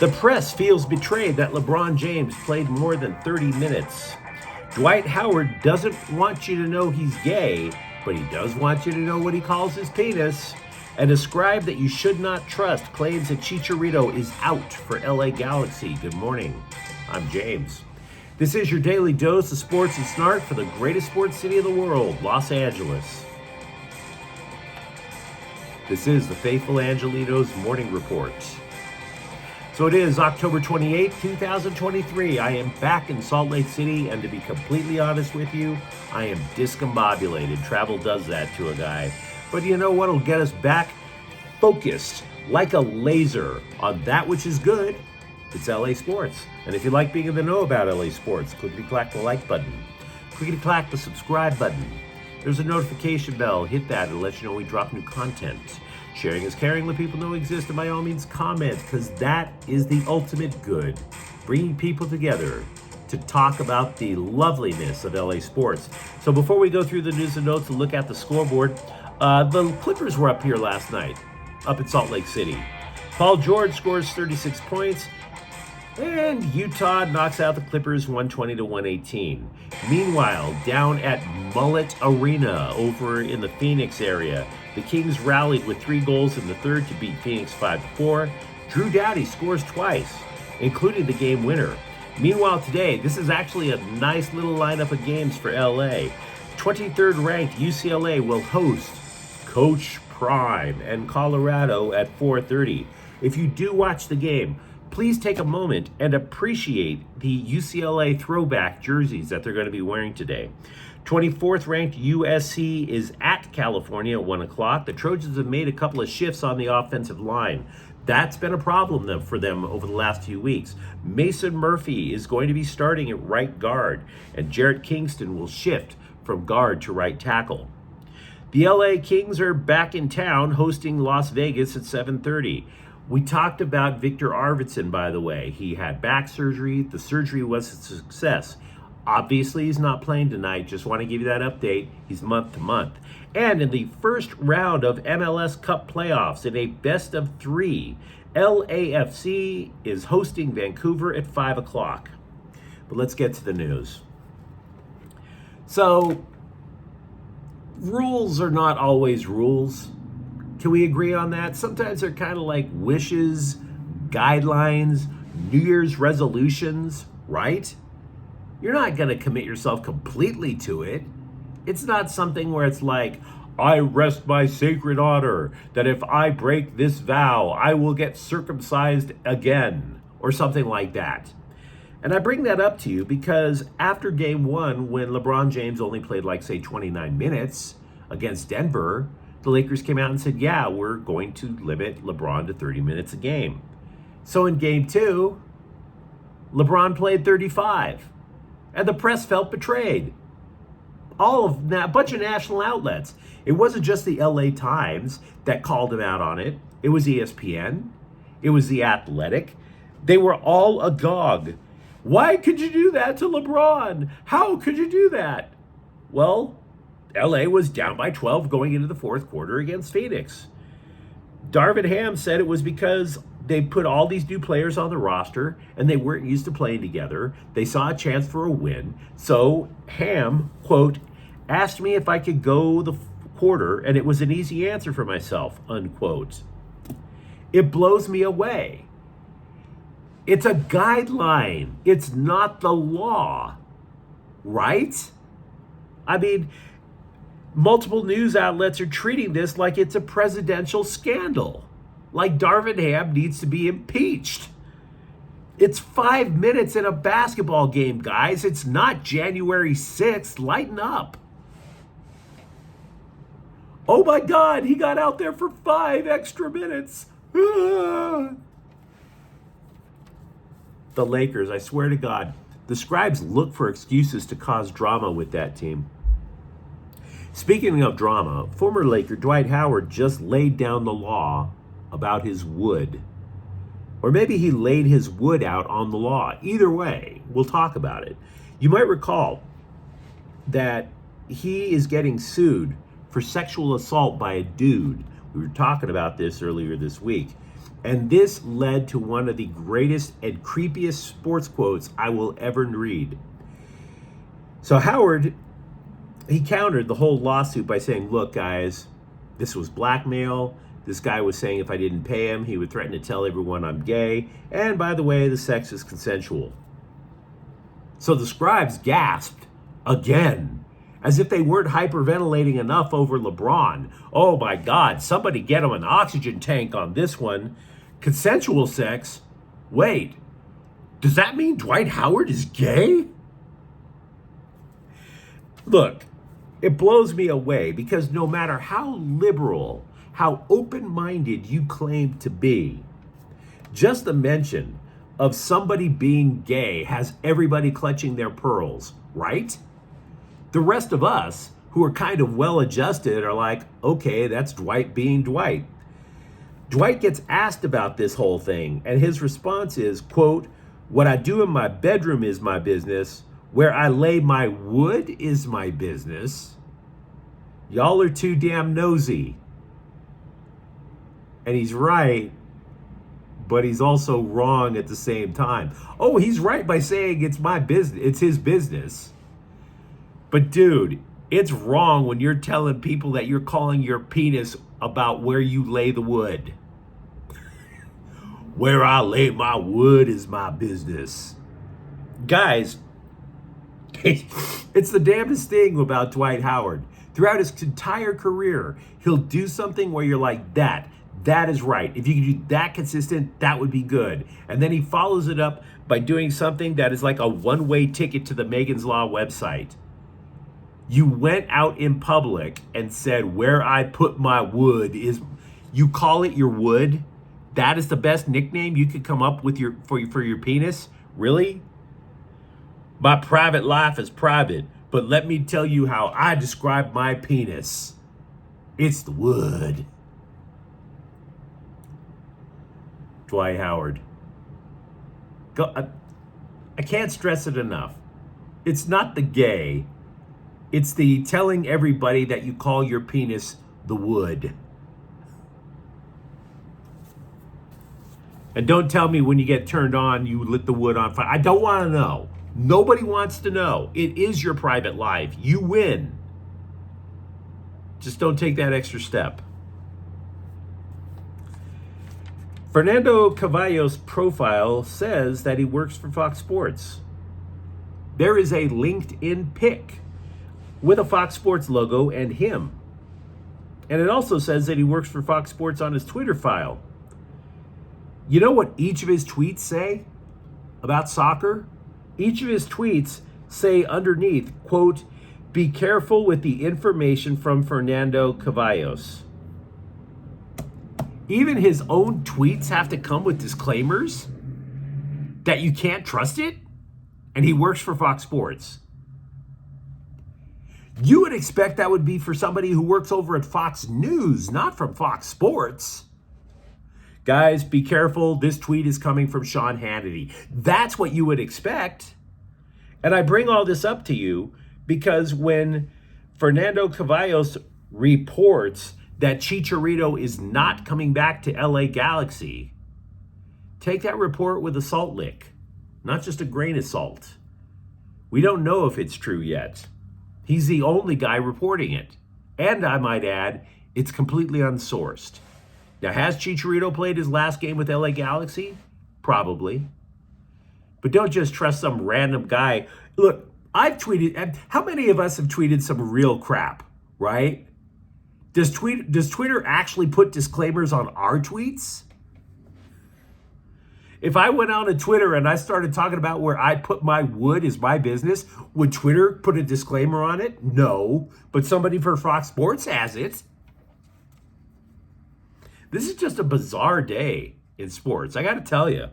The press feels betrayed that LeBron James played more than 30 minutes. Dwight Howard doesn't want you to know he's gay, but he does want you to know what he calls his penis. And a scribe that you should not trust claims that Chicharito is out for LA Galaxy. Good morning. I'm James. This is your daily dose of sports and snark for the greatest sports city in the world, Los Angeles. This is the faithful Angelenos Morning Report. So it is October 28, 2023. I am back in Salt Lake City, and to be completely honest with you, I am discombobulated. Travel does that to a guy. But you know what'll get us back? Focused like a laser on that which is good. It's LA Sports. And if you like being in the know about LA Sports, clickety-clack the like button. Clickety-clack the subscribe button. There's a notification bell. Hit that. It'll let you know we drop new content. Sharing is caring. Let people know we exist. And by all means, comment, because that is the ultimate good. Bringing people together to talk about the loveliness of LA Sports. So before we go through the news and notes and look at the scoreboard, the Clippers were up here last night, up in Salt Lake City. Paul George scores 36 points, and Utah knocks out the Clippers 120-118. Meanwhile, down at Mullet Arena over in the Phoenix area, the Kings rallied with 3 goals in the third to beat Phoenix 5-4. Drew Doughty scores twice, including the game winner. Meanwhile today, this is actually a nice little lineup of games for LA. 23rd ranked UCLA will host Coach Prime and Colorado at 4:30. If you do watch the game, please take a moment and appreciate the UCLA throwback jerseys that they're going to be wearing today. 24th ranked USC is at California at 1 o'clock. The Trojans have made a couple of shifts on the offensive line. That's been a problem for them over the last few weeks. Mason Murphy is going to be starting at right guard, and Jarrett Kingston will shift from guard to right tackle. The LA Kings are back in town hosting Las Vegas at 7:30. We talked about Victor Arvidsson, by the way. He had back surgery. The surgery was a success. Obviously, he's not playing tonight. Just want to give you that update. He's month to month. And in the first round of MLS Cup playoffs, in a best of 3, LAFC is hosting Vancouver at 5 o'clock. But let's get to the news. So, rules are not always rules. Can we agree on that? Sometimes they're kind of like wishes, guidelines, New Year's resolutions, right? You're not going to commit yourself completely to it. It's not something where it's like, I rest my sacred honor that if I break this vow, I will get circumcised again, or something like that. And I bring that up to you because after game 1, when LeBron James only played like, say, 29 minutes against Denver, the Lakers came out and said, yeah, we're going to limit LeBron to 30 minutes a game. So in game 2, LeBron played 35. And the press felt betrayed. All of that, a bunch of national outlets. It wasn't just the LA Times that called him out on it. It was ESPN. It was The Athletic. They were all agog. Why could you do that to LeBron? How could you do that? Well, LA was down by 12 going into the fourth quarter against Phoenix. Darvin Ham said it was because they put all these new players on the roster and they weren't used to playing together. They saw a chance for a win. So Ham, quote, asked me if I could go the quarter and it was an easy answer for myself, unquote. It blows me away. It's a guideline. It's not the law, right? I mean, multiple news outlets are treating this like it's a presidential scandal. Like Darvin Ham needs to be impeached. It's 5 minutes in a basketball game, guys. It's not January 6th. Lighten up. Oh my God, he got out there for 5 extra minutes. Ah. The Lakers, I swear to God, the scribes look for excuses to cause drama with that team. Speaking of drama, former Laker Dwight Howard just laid down the law about his wood. Or maybe he laid his wood out on the law. Either way, we'll talk about it. You might recall that he is getting sued for sexual assault by a dude. We were talking about this earlier this week. And this led to one of the greatest and creepiest sports quotes I will ever read. So Howard, he countered the whole lawsuit by saying, look, guys, this was blackmail. This guy was saying if I didn't pay him, he would threaten to tell everyone I'm gay. And by the way, the sex is consensual. So the scribes gasped again, as if they weren't hyperventilating enough over LeBron. Oh my God, somebody get him an oxygen tank on this one. Consensual sex? Wait, does that mean Dwight Howard is gay? Look, it blows me away because no matter how liberal, how open-minded you claim to be, just the mention of somebody being gay has everybody clutching their pearls, right? The rest of us who are kind of well-adjusted are like, okay, that's Dwight being Dwight. Dwight gets asked about this whole thing, and his response is, quote, what I do in my bedroom is my business. Where I lay my wood is my business. Y'all are too damn nosy. And he's right, but he's also wrong at the same time. Oh, he's right by saying it's my business, it's his business. But dude, it's wrong when you're telling people that you're calling your penis about where you lay the wood. Where I lay my wood is my business. Guys, it's the damnedest thing about Dwight Howard. Throughout his entire career, he'll do something where you're like, that is right. If you can do that consistent, that would be good. And then he follows it up by doing something that is like a one-way ticket to the Megan's Law website. You went out in public and said, where I put my wood is, you call it your wood? That is the best nickname you could come up with for your penis? Really? My private life is private, but let me tell you how I describe my penis. It's the wood. Dwight Howard. I can't stress it enough. It's not the gay. It's the telling everybody that you call your penis the wood. And don't tell me when you get turned on, you lit the wood on fire. I don't want to know. Nobody wants to know. It is your private life. You win. Just don't take that extra step. Fernando Cavallo's profile says that he works for Fox Sports. There is a LinkedIn pic with a Fox Sports logo and him. And it also says that he works for Fox Sports on his Twitter file. You know what each of his tweets say about soccer? Each of his tweets say underneath, quote, be careful with the information from Fernando Cavallos. Even his own tweets have to come with disclaimers that you can't trust it? And he works for Fox Sports. You would expect that would be for somebody who works over at Fox News, not from Fox Sports. Guys, be careful. This tweet is coming from Sean Hannity. That's what you would expect. And I bring all this up to you because when Fernando Cavallos reports that Chicharito is not coming back to LA Galaxy, take that report with a salt lick, not just a grain of salt. We don't know if it's true yet. He's the only guy reporting it. And I might add, it's completely unsourced. Now, has Chicharito played his last game with LA Galaxy? Probably. But don't just trust some random guy. Look, I've tweeted, how many of us have tweeted some real crap, right? Does Twitter actually put disclaimers on our tweets? If I went on to Twitter and I started talking about where I put my wood is my business, would Twitter put a disclaimer on it? No, but somebody for Fox Sports has it. This is just a bizarre day in sports, I got to tell you.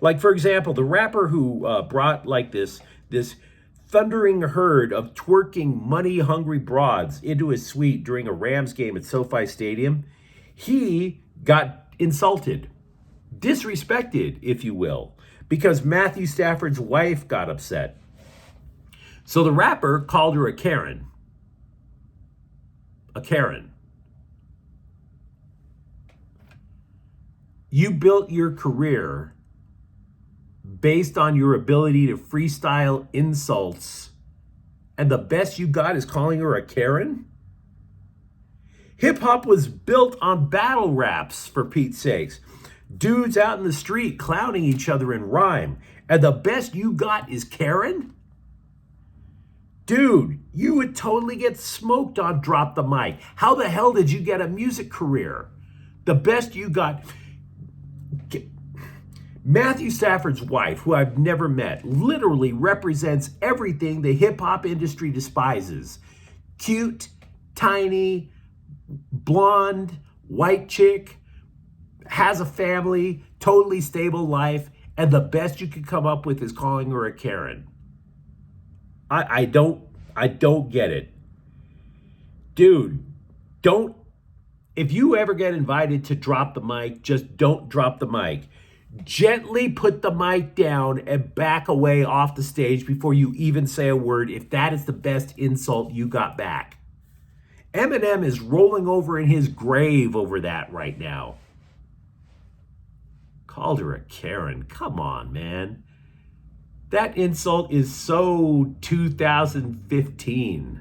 Like, for example, the rapper who brought like this thundering herd of twerking, money-hungry broads into his suite during a Rams game at SoFi Stadium, he got insulted, disrespected, if you will, because Matthew Stafford's wife got upset. So the rapper called her a Karen. A Karen. You built your career based on your ability to freestyle insults, and the best you got is calling her a Karen? Hip hop was built on battle raps, for Pete's sakes. Dudes out in the street clowning each other in rhyme, and the best you got is Karen? Dude, you would totally get smoked on Drop the Mic. How the hell did you get a music career? The best you got... Matthew Stafford's wife, who I've never met, literally represents everything the hip-hop industry despises. Cute, tiny, blonde, white chick, has a family, totally stable life, and the best you could come up with is calling her a Karen. I don't get it. Dude, if you ever get invited to drop the mic, just don't drop the mic. Gently put the mic down and back away off the stage before you even say a word if that is the best insult you got back. Eminem is rolling over in his grave over that right now. Called her a Karen. Come on, man. That insult is so 2015.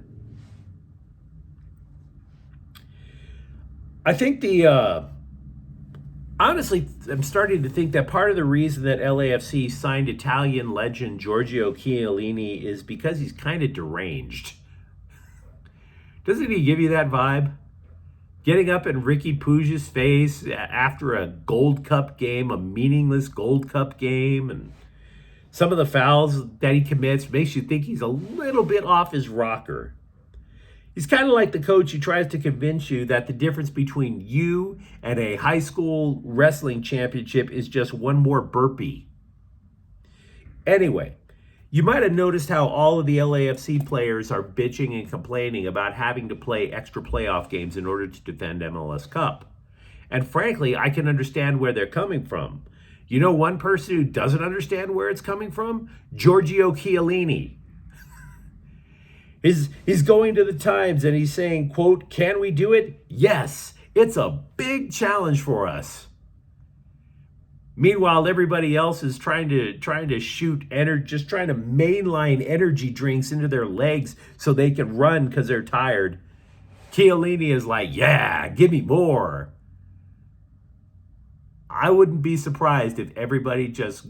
I think honestly, I'm starting to think that part of the reason that LAFC signed Italian legend Giorgio Chiellini is because he's kind of deranged. Doesn't he give you that vibe? Getting up in Ricky Puig's face after a Gold Cup game, a meaningless Gold Cup game, and some of the fouls that he commits makes you think he's a little bit off his rocker. He's kind of like the coach who tries to convince you that the difference between you and a high school wrestling championship is just one more burpee. Anyway, you might have noticed how all of the LAFC players are bitching and complaining about having to play extra playoff games in order to defend MLS Cup. And frankly, I can understand where they're coming from. You know one person who doesn't understand where it's coming from? Giorgio Chiellini. He's going to the Times and he's saying, quote, "Can we do it? Yes, it's a big challenge for us." Meanwhile, everybody else is trying to shoot energy, just trying to mainline energy drinks into their legs so they can run because they're tired. Chiellini is like, "Yeah, give me more." I wouldn't be surprised if everybody just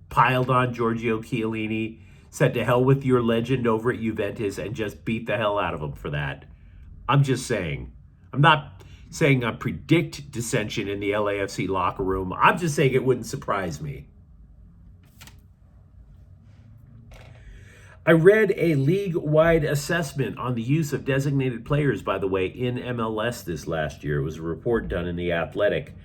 piled on Giorgio Chiellini, said to hell with your legend over at Juventus, and just beat the hell out of him for that. I'm just saying. I'm not saying I predict dissension in the LAFC locker room. I'm just saying it wouldn't surprise me. I read a league-wide assessment on the use of designated players, by the way, in MLS this last year. It was a report done in The Athletic.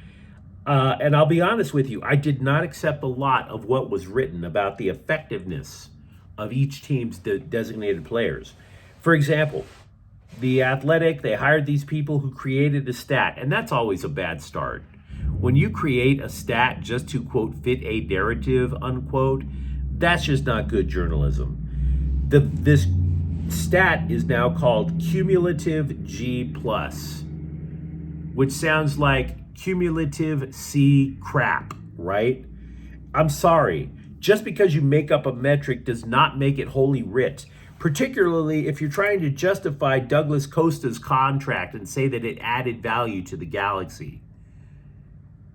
And I'll be honest with you, I did not accept a lot of what was written about the effectiveness of each team's designated players. For example, The Athletic, they hired these people who created a stat, and that's always a bad start. When you create a stat just to, quote, fit a narrative, unquote, that's just not good journalism. This stat is now called cumulative G+, which sounds like cumulative C crap, right? I'm sorry. Just because you make up a metric does not make it holy writ, particularly if you're trying to justify Douglas Costa's contract and say that it added value to the Galaxy.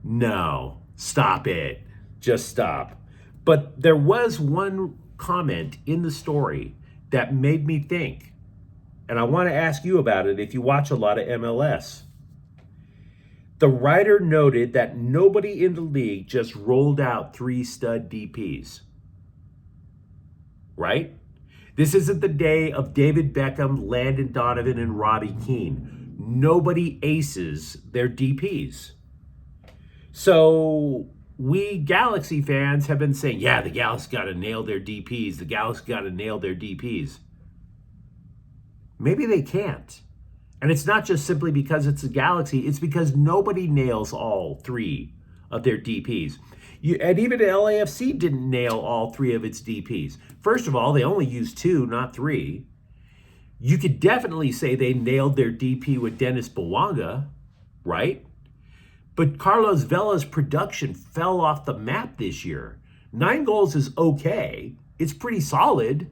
No, stop it. Just stop. But there was one comment in the story that made me think, and I want to ask you about it if you watch a lot of MLS. The writer noted that nobody in the league just rolled out 3 stud DPs. Right? This isn't the day of David Beckham, Landon Donovan, and Robbie Keane. Nobody aces their DPs. So we Galaxy fans have been saying, yeah, the Galaxy got to nail their DPs. The Galaxy got to nail their DPs. Maybe they can't. And it's not just simply because it's a Galaxy, it's because nobody nails all 3 of their DPs. And even LAFC didn't nail all 3 of its DPs. First of all, they only used 2, not 3. You could definitely say they nailed their DP with Dennis Bouanga, right? But Carlos Vela's production fell off the map this year. 9 goals is okay. It's pretty solid,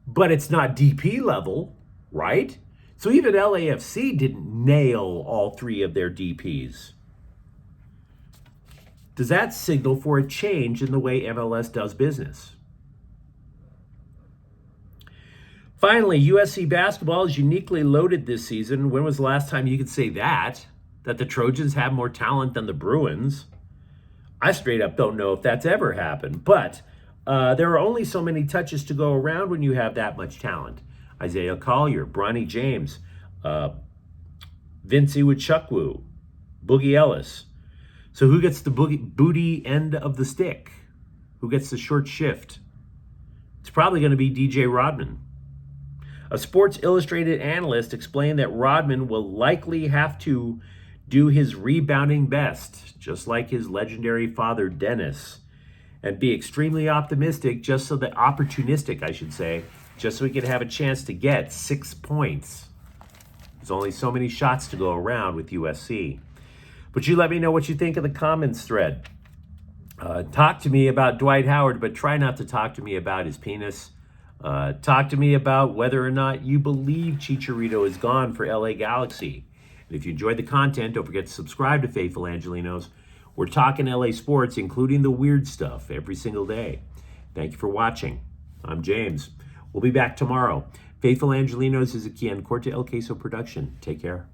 but it's not DP level, right? So even LAFC didn't nail all 3 of their DPs. Does that signal for a change in the way MLS does business? Finally, USC basketball is uniquely loaded this season. When was the last time you could say that the Trojans have more talent than the Bruins? I straight up don't know if that's ever happened, but there are only so many touches to go around when you have that much talent. Isaiah Collier, Bronny James, Vince Iwuchukwu, Boogie Ellis. So who gets the booty end of the stick? Who gets the short shift? It's probably going to be DJ Rodman. A Sports Illustrated analyst explained that Rodman will likely have to do his rebounding best, just like his legendary father Dennis, and be extremely optimistic, opportunistic, I should say, just so he could have a chance to get 6 points. There's only so many shots to go around with USC. But you let me know what you think of the comments thread. Talk to me about Dwight Howard, but try not to talk to me about his penis. Talk to me about whether or not you believe Chicharito is gone for LA Galaxy. And if you enjoyed the content, don't forget to subscribe to Faithful Angelenos. We're talking LA sports, including the weird stuff, every single day. Thank you for watching. I'm James. We'll be back tomorrow. Faithful Angelenos is a Quian Corte El Queso production. Take care.